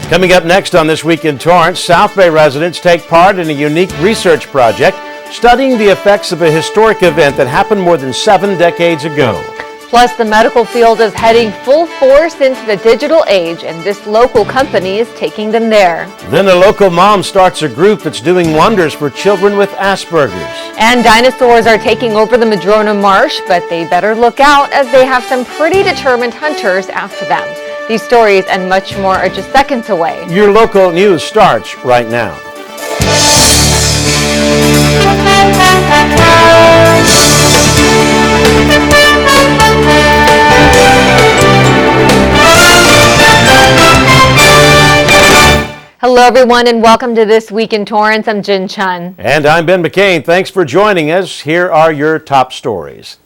Coming up next on This Week in Torrance, South Bay residents take part in a unique research project studying the effects of a historic event that happened more than 7 decades ago. Plus, the medical field is heading full force into the digital age, and this local company is taking them there. Then a local mom starts a group that's doing wonders for children with Asperger's. And dinosaurs are taking over the Madrona Marsh, but they better look out as they have some pretty determined hunters after them. These stories and much more are just seconds away. Your local news starts right now. Hello everyone and welcome to This Week in Torrance. I'm Jin Chun. And I'm Ben McCain. Thanks for joining us. Here are your top stories.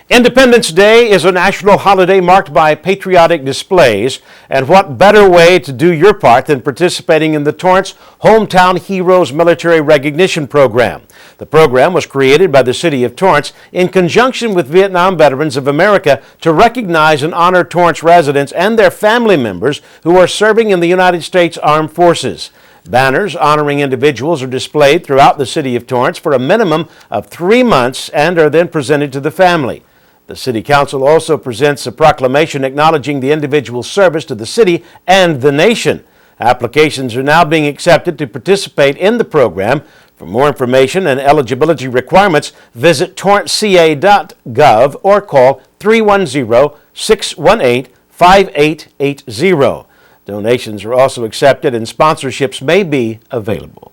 Independence Day is a national holiday marked by patriotic displays, and what better way to do your part than participating in the Torrance Hometown Heroes Military Recognition Program. The program was created by the City of Torrance in conjunction with Vietnam Veterans of America to recognize and honor Torrance residents and their family members who are serving in the United States Armed Forces. Banners honoring individuals are displayed throughout the City of Torrance for a minimum of 3 months and are then presented to the family. The City Council also presents a proclamation acknowledging the individual's service to the city and the nation. Applications are now being accepted to participate in the program. For more information and eligibility requirements, visit torranceca.gov or call 310-618-5880. Donations are also accepted and sponsorships may be available.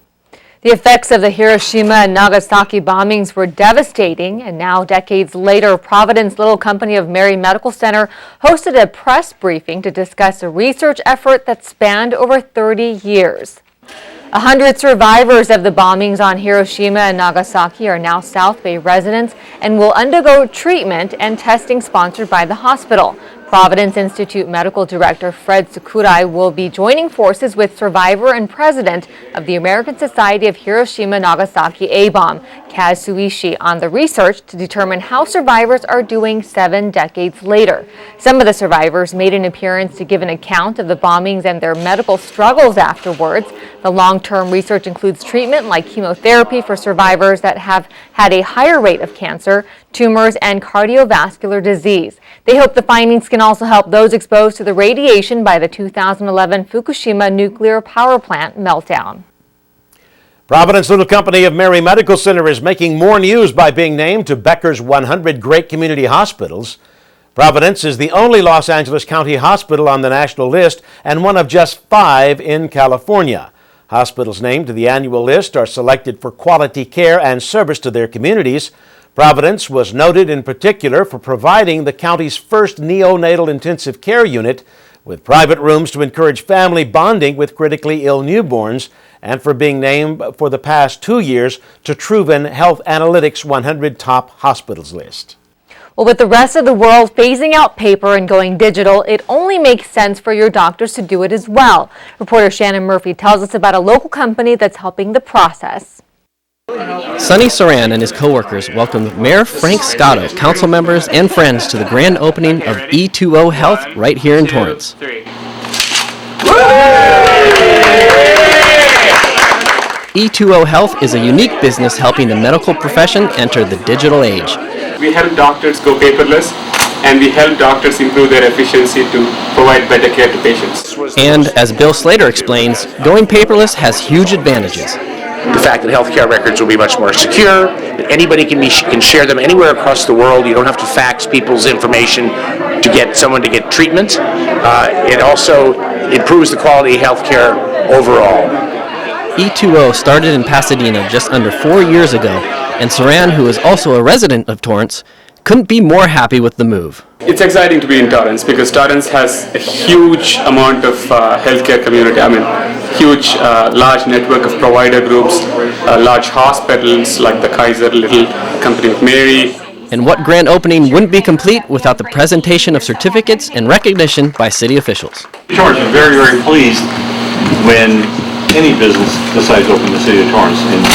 The effects of the Hiroshima and Nagasaki bombings were devastating, and now, decades later, Providence Little Company of Mary Medical Center hosted a press briefing to discuss a research effort that spanned over 30 years. 100 survivors of the bombings on Hiroshima and Nagasaki are now South Bay residents and will undergo treatment and testing sponsored by the hospital. Providence Institute Medical Director Fred Sakurai will be joining forces with survivor and president of the American Society of Hiroshima-Nagasaki A-bomb, Kaz Suishi, on the research to determine how survivors are doing 7 decades later. Some of the survivors made an appearance to give an account of the bombings and their medical struggles afterwards. The long-term research includes treatment like chemotherapy for survivors that have had a higher rate of cancer, tumors, and cardiovascular disease. They hope the findings can also help those exposed to the radiation by the 2011 Fukushima nuclear power plant meltdown. Providence Little Company of Mary Medical Center is making more news by being named to Becker's 100 Great Community Hospitals. Providence is the only Los Angeles County hospital on the national list and one of just 5 in California. Hospitals named to the annual list are selected for quality care and service to their communities. Providence was noted in particular for providing the county's first neonatal intensive care unit with private rooms to encourage family bonding with critically ill newborns, and for being named for the past 2 years to Truven Health Analytics 100 Top Hospitals list. Well, with the rest of the world phasing out paper and going digital, it only makes sense for your doctors to do it as well. Reporter Shannon Murphy tells us about a local company that's helping the process. Sonny Saran and his co-workers welcomed Mayor Frank Scotto, council members, and friends to the grand opening of E2O Health right here in Torrance. E2O Health is a unique business helping the medical profession enter the digital age. We help doctors go paperless, and we help doctors improve their efficiency to provide better care to patients. And as Bill Slater explains, going paperless has huge advantages. The fact that healthcare records will be much more secure, that anybody can share them anywhere across the world. You don't have to fax people's information to get someone to get treatment. It also improves the quality of healthcare overall. E2O started in Pasadena just under 4 years ago, and Saran, who is also a resident of Torrance, couldn't be more happy with the move. It's exciting to be in Torrance because Torrance has a huge amount of healthcare community. Huge, large network of provider groups, large hospitals like the Kaiser Little Company of Mary. And what grand opening wouldn't be complete without the presentation of certificates and recognition by city officials. Torrance is very, very pleased when any business decides to open the city of Torrance. And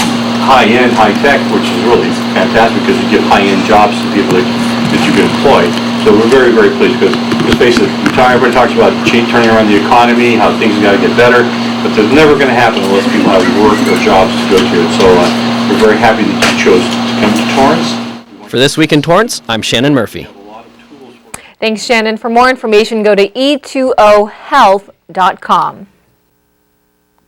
high-end, high-tech, which is really fantastic because you give high-end jobs to people that you can employ. So we're very, very pleased because, let's face it, everybody talks about turning around the economy, how things have got to get better, but it's never going to happen unless people have work or jobs to go to. And so we're very happy that you chose to come to Torrance. For This Week in Torrance, I'm Shannon Murphy. Thanks, Shannon. For more information, go to e2ohealth.com.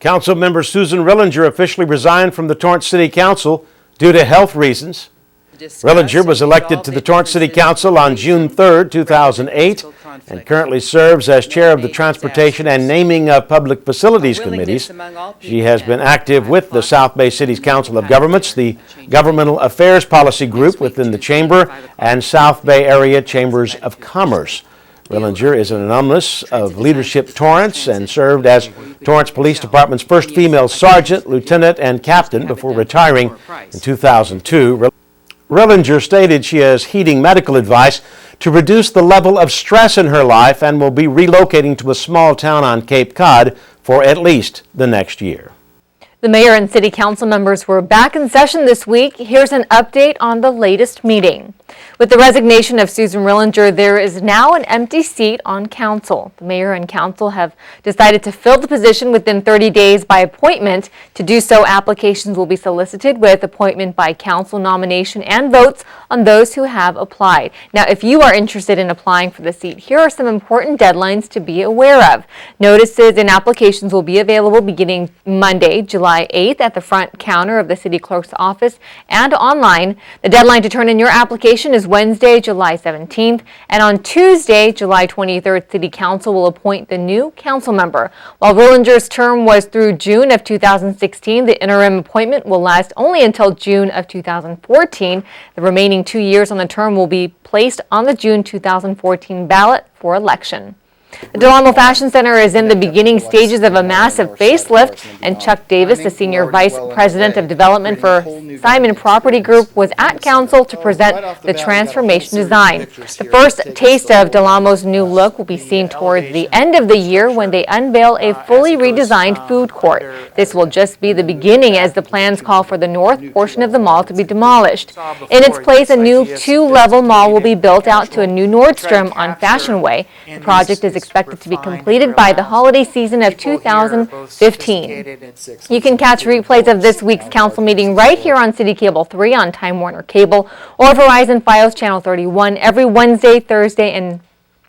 Councilmember Susan Rillinger officially resigned from the Torrance City Council due to health reasons. Rillinger was elected to the Torrance City Council on June 3, 2008, and currently serves as chair of the Transportation and Naming of Public Facilities Committees. She has been active with the South Bay City's Council of Governments, the Governmental Affairs Policy Group within the Chamber, and South Bay Area Chambers of Commerce. Rillinger is an alumnus of Leadership Torrance and served as Torrance Police Department's first female sergeant, lieutenant, and captain before retiring in 2002. Rillinger stated she is heeding medical advice to reduce the level of stress in her life and will be relocating to a small town on Cape Cod for at least the next year. The mayor and city council members were back in session this week. Here's an update on the latest meeting. With the resignation of Susan Rillinger, there is now an empty seat on council. The mayor and council have decided to fill the position within 30 days by appointment. To do so, applications will be solicited with appointment by council nomination and votes on those who have applied. Now, if you are interested in applying for the seat, here are some important deadlines to be aware of. Notices and applications will be available beginning Monday, July 8th at the front counter of the city clerk's office and online. The deadline to turn in your application is Wednesday, July 17th, and on Tuesday, July 23rd, City Council will appoint the new council member. While Rillinger's term was through June of 2016, the interim appointment will last only until June of 2014. The remaining 2 years on the term will be placed on the June 2014 ballot for election. The Del Amo Fashion Center is in the beginning stages of a massive facelift, and Chuck Davis, the Senior Vice President of Development for Simon Property Group, was at council to present the transformation design. The first taste of Del Amo's new look will be seen towards the end of the year when they unveil a fully redesigned food court. This will just be the beginning, as the plans call for the north portion of the mall to be demolished. In its place, a new 2-level mall will be built out to a new Nordstrom on Fashion Way. The project is expected to be completed by the holiday season of 2015. You can catch replays of this week's council meeting right here on CitiCABLE 3 on Time Warner Cable or Verizon Fios Channel 31 every Wednesday, Thursday, and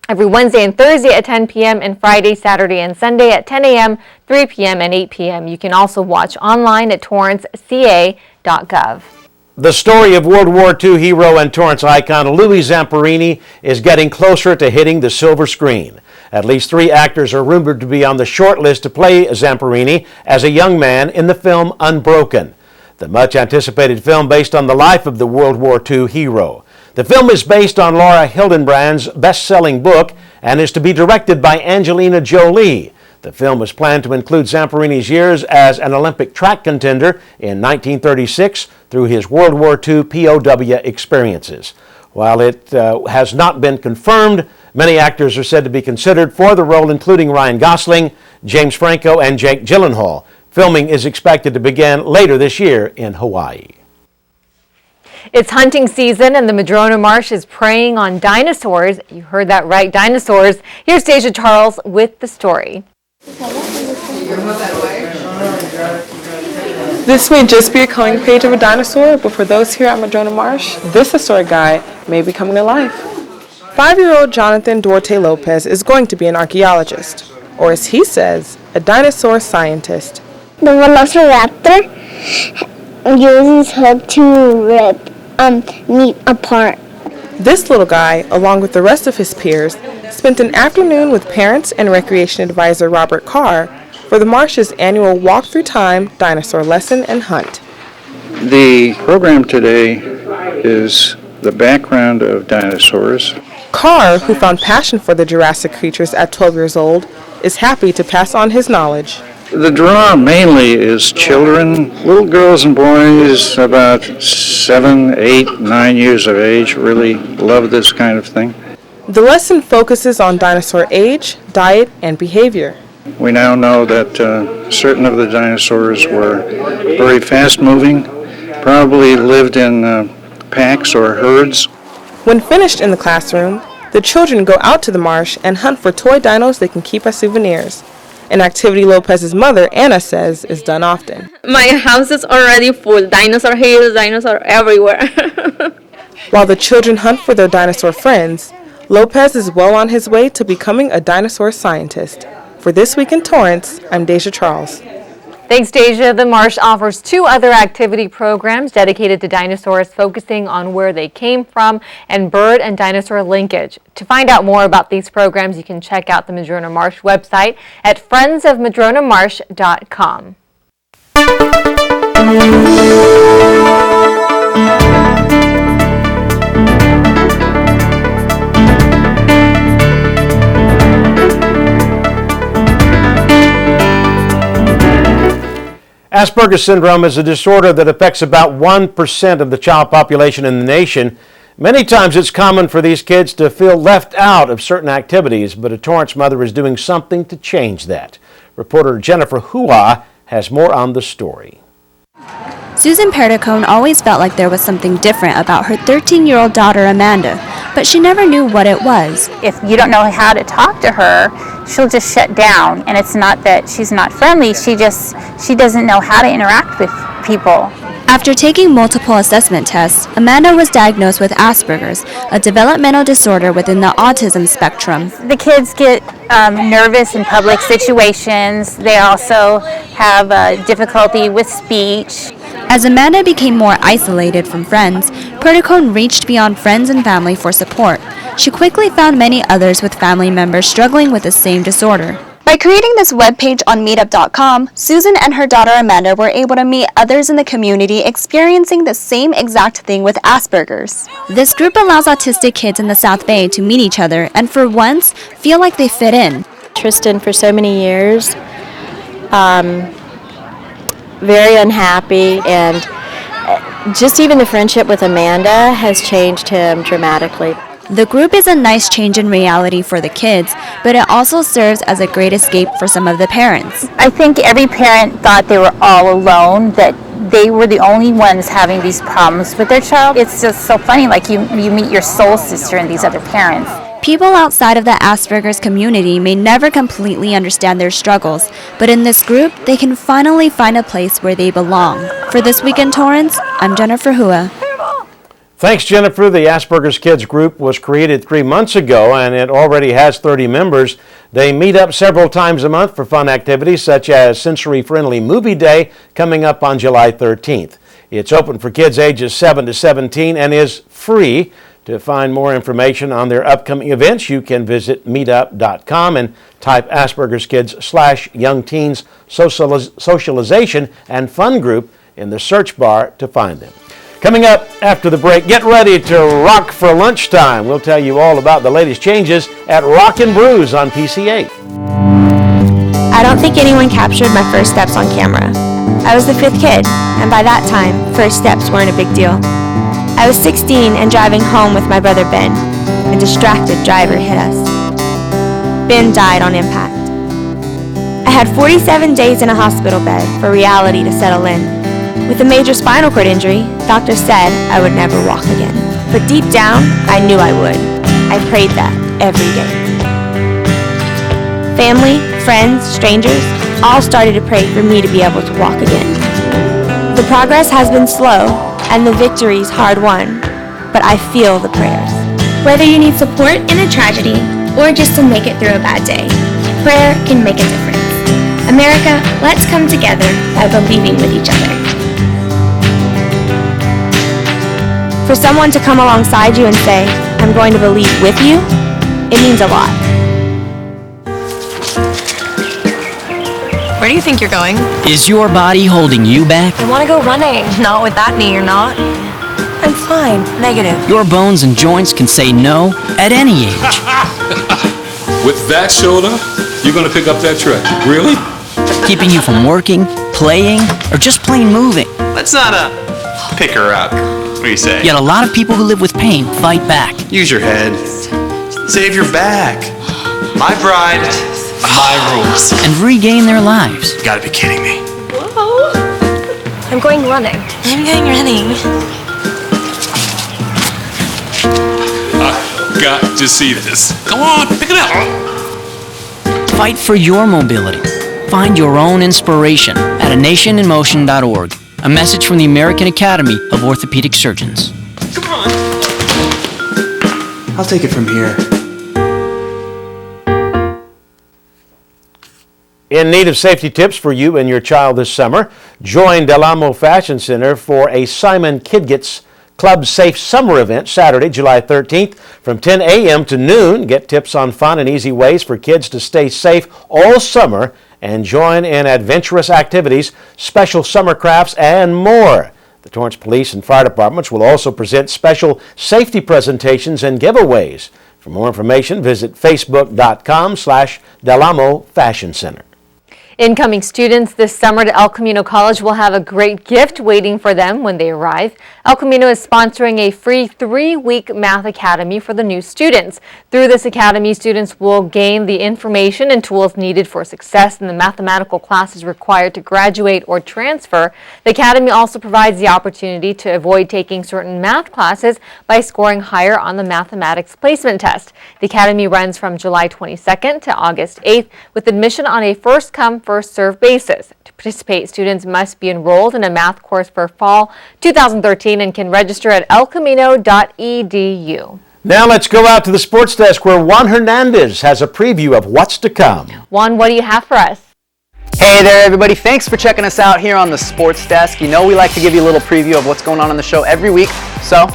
Thursday at 10 p.m. and Friday, Saturday, and Sunday at 10 a.m., 3 p.m., and 8 p.m. You can also watch online at torranceca.gov. The story of World War II hero and Torrance icon Louis Zamperini is getting closer to hitting the silver screen. At least 3 actors are rumored to be on the short list to play Zamperini as a young man in the film Unbroken, the much-anticipated film based on the life of the World War II hero. The film is based on Laura Hildenbrand's best-selling book and is to be directed by Angelina Jolie. The film is planned to include Zamperini's years as an Olympic track contender in 1936 through his World War II POW experiences. While it has not been confirmed, many actors are said to be considered for the role, including Ryan Gosling, James Franco, and Jake Gyllenhaal. Filming is expected to begin later this year in Hawaii. It's hunting season and the Madrona Marsh is preying on dinosaurs. You heard that right, dinosaurs. Here's Deja Charles with the story. This may just be a coloring page of a dinosaur, but for those here at Madrona Marsh, this historic guide may be coming to life. 5-year-old Jonathan Duarte Lopez is going to be an archaeologist, or as he says, a dinosaur scientist. The velociraptor uses his hook to rip meat apart. This little guy, along with the rest of his peers, spent an afternoon with parents and recreation advisor Robert Carr for the Marsh's annual Walk Through Time dinosaur lesson and hunt. The program today is the background of dinosaurs. Carr, who found passion for the Jurassic creatures at 12 years old, is happy to pass on his knowledge. The draw mainly is children, little girls and boys about 7, 8, 9 years of age really love this kind of thing. The lesson focuses on dinosaur age, diet, and behavior. We now know that certain of the dinosaurs were very fast-moving, probably lived in packs or herds. When finished in the classroom, The children go out to the marsh and hunt for toy dinos they can keep as souvenirs. An activity Lopez's mother, Anna, says is done often. My house is already full. Dinosaur here, dinosaurs everywhere. While the children hunt for their dinosaur friends, Lopez is well on his way to becoming a dinosaur scientist. For This Week in Torrance, I'm Deja Charles. Thanks, Deja. The Marsh offers 2 other activity programs dedicated to dinosaurs, focusing on where they came from and bird and dinosaur linkage. To find out more about these programs, you can check out the Madrona Marsh website at friendsofmadronamarsh.com. Asperger's syndrome is a disorder that affects about 1% of the child population in the nation. Many times it's common for these kids to feel left out of certain activities, but a Torrance mother is doing something to change that. Reporter Jennifer Hua has more on the story. Susan Perticone always felt like there was something different about her 13-year-old daughter Amanda, but she never knew what it was. If you don't know how to talk to her, she'll just shut down, and it's not that she's not friendly, she doesn't know how to interact with people. After taking multiple assessment tests, Amanda was diagnosed with Asperger's, a developmental disorder within the autism spectrum. The kids get nervous in public situations. They also have difficulty with speech. As Amanda became more isolated from friends, Perticone reached beyond friends and family for support. She quickly found many others with family members struggling with the same disorder. By creating this webpage on meetup.com, Susan and her daughter Amanda were able to meet others in the community experiencing the same exact thing with Asperger's. This group allows autistic kids in the South Bay to meet each other and for once feel like they fit in. Tristan for so many years, very unhappy, and just even the friendship with Amanda has changed him dramatically. The group is a nice change in reality for the kids, but it also serves as a great escape for some of the parents. I think every parent thought they were all alone, that they were the only ones having these problems with their child. It's just so funny, like you meet your soul sister and these other parents. People outside of the Asperger's community may never completely understand their struggles, but in this group, they can finally find a place where they belong. For This Week in Torrance, I'm Jennifer Hua. Thanks, Jennifer. The Asperger's Kids group was created 3 months ago, and it already has 30 members. They meet up several times a month for fun activities such as Sensory-Friendly Movie Day coming up on July 13th. It's open for kids ages 7 to 17 and is free. To find more information on their upcoming events, you can visit meetup.com and type Asperger's Kids /Young Teens Socialization and Fun Group in the search bar to find them. Coming up after the break, get ready to rock for lunchtime. We'll tell you all about the latest changes at Rockin' Brews on PC8. I don't think anyone captured my first steps on camera. I was the 5th kid, and by that time, first steps weren't a big deal. I was 16 and driving home with my brother Ben. A distracted driver hit us. Ben died on impact. I had 47 days in a hospital bed for reality to settle in. With a major spinal cord injury, doctors said I would never walk again. But deep down, I knew I would. I prayed that every day. Family, friends, strangers, all started to pray for me to be able to walk again. The progress has been slow, and the victories hard won, but I feel the prayers. Whether you need support in a tragedy or just to make it through a bad day, prayer can make a difference. America, let's come together by believing with each other. For someone to come alongside you and say, I'm going to believe with you, it means a lot. Where do you think you're going? Is your body holding you back? I want to go running. Not with that knee, you're not. I'm fine. Negative. Your bones and joints can say no at any age. With that shoulder, you're going to pick up that track. Really? Keeping you from working, playing, or just plain moving. Let's not pick her up. What do you say? Yet a lot of people who live with pain fight back. Use your head. Save your back. My bride, my rules. And regain their lives. You gotta be kidding me. Whoa. I'm going running. I'm going running. got to see this. Come on, pick it up. Fight for your mobility. Find your own inspiration at anationinmotion.org. A message from the American Academy of Orthopedic Surgeons. Come on. I'll take it from here. In need of safety tips for you and your child this summer, join Del Amo Fashion Center for a Simon Kidget's Club Safe Summer event Saturday, July 13th from 10 a.m. to noon. Get tips on fun and easy ways for kids to stay safe all summer and join in adventurous activities, special summer crafts, and more. The Torrance Police and Fire Departments will also present special safety presentations and giveaways. For more information, visit facebook.com/Del Amo Fashion Center. Incoming students this summer to El Camino College will have a great gift waiting for them when they arrive. El Camino is sponsoring a free 3-week math academy for the new students. Through this academy, students will gain the information and tools needed for success in the mathematical classes required to graduate or transfer. The academy also provides the opportunity to avoid taking certain math classes by scoring higher on the mathematics placement test. The academy runs from July 22nd to August 8th with admission on a first-come, first-served basis. To participate, students must be enrolled in a math course for fall 2013 and can register at elcamino.edu. Now let's go out to the sports desk where Juan Hernandez has a preview of what's to come. Juan, what do you have for us? Hey there, everybody. Thanks for checking us out here on the sports desk. You know we like to give you a little preview of what's going on the show every week, so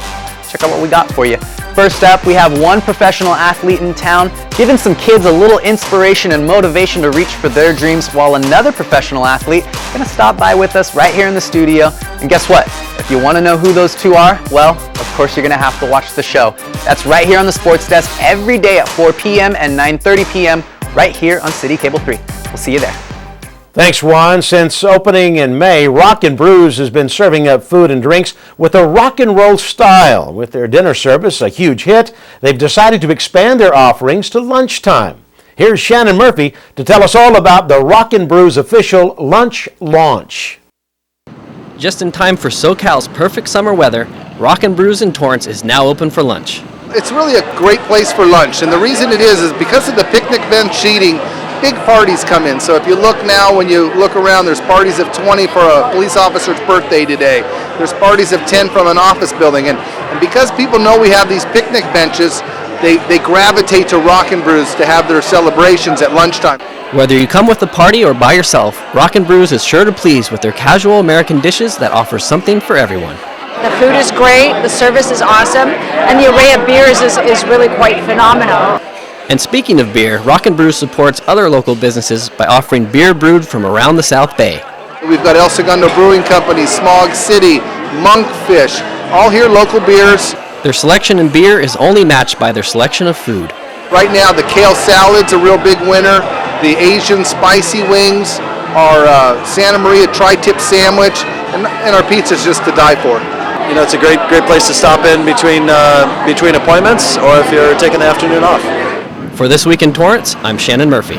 check out what we got for you. First up, we have one professional athlete in town giving some kids a little inspiration and motivation to reach for their dreams, while another professional athlete is going to stop by with us right here in the studio. And guess what? If you want to know who those two are, well, of course you're going to have to watch the show. That's right here on the sports desk every day at 4 p.m. and 9:30 p.m. right here on CitiCABLE 3. We'll see you there. Thanks, Juan. Since opening in May, Rock and Brews has been serving up food and drinks with a rock and roll style. With their dinner service a huge hit, they've decided to expand their offerings to lunchtime. Here's Shannon Murphy to tell us all about the Rock and Brews official lunch launch. Just in time for SoCal's perfect summer weather, Rock and Brews in Torrance is now open for lunch. It's really a great place for lunch, and the reason it is because of the picnic bench seating. Big parties come in. So if you look now, when you look around, there's parties of 20 for a police officer's birthday today. There's parties of 10 from an office building. And because people know we have these picnic benches, they gravitate to Rock and Brews to have their celebrations at lunchtime. Whether you come with a party or by yourself, Rock and Brews is sure to please with their casual American dishes that offer something for everyone. The food is great, the service is awesome, and the array of beers is really quite phenomenal. And speaking of beer, Rock and Brew supports other local businesses by offering beer brewed from around the South Bay. We've got El Segundo Brewing Company, Smog City, Monkfish, all here local beers. Their selection in beer is only matched by their selection of food. Right now the kale salad's a real big winner. The Asian spicy wings, our Santa Maria tri-tip sandwich, and our pizza's just to die for. You know, it's a great place to stop in between appointments or if you're taking the afternoon off. For This Week in Torrance, I'm Shannon Murphy.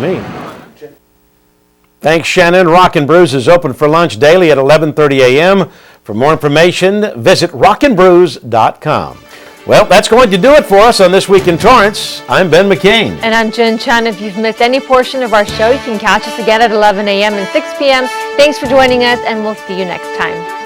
Thanks, Shannon. Rock and Brews is open for lunch daily at 11:30 a.m. For more information, visit rockandbrews.com. Well, that's going to do it for us on This Week in Torrance. I'm Ben McCain. And I'm Jin Chun. If you've missed any portion of our show, you can catch us again at 11 a.m. and 6 p.m. Thanks for joining us, and we'll see you next time.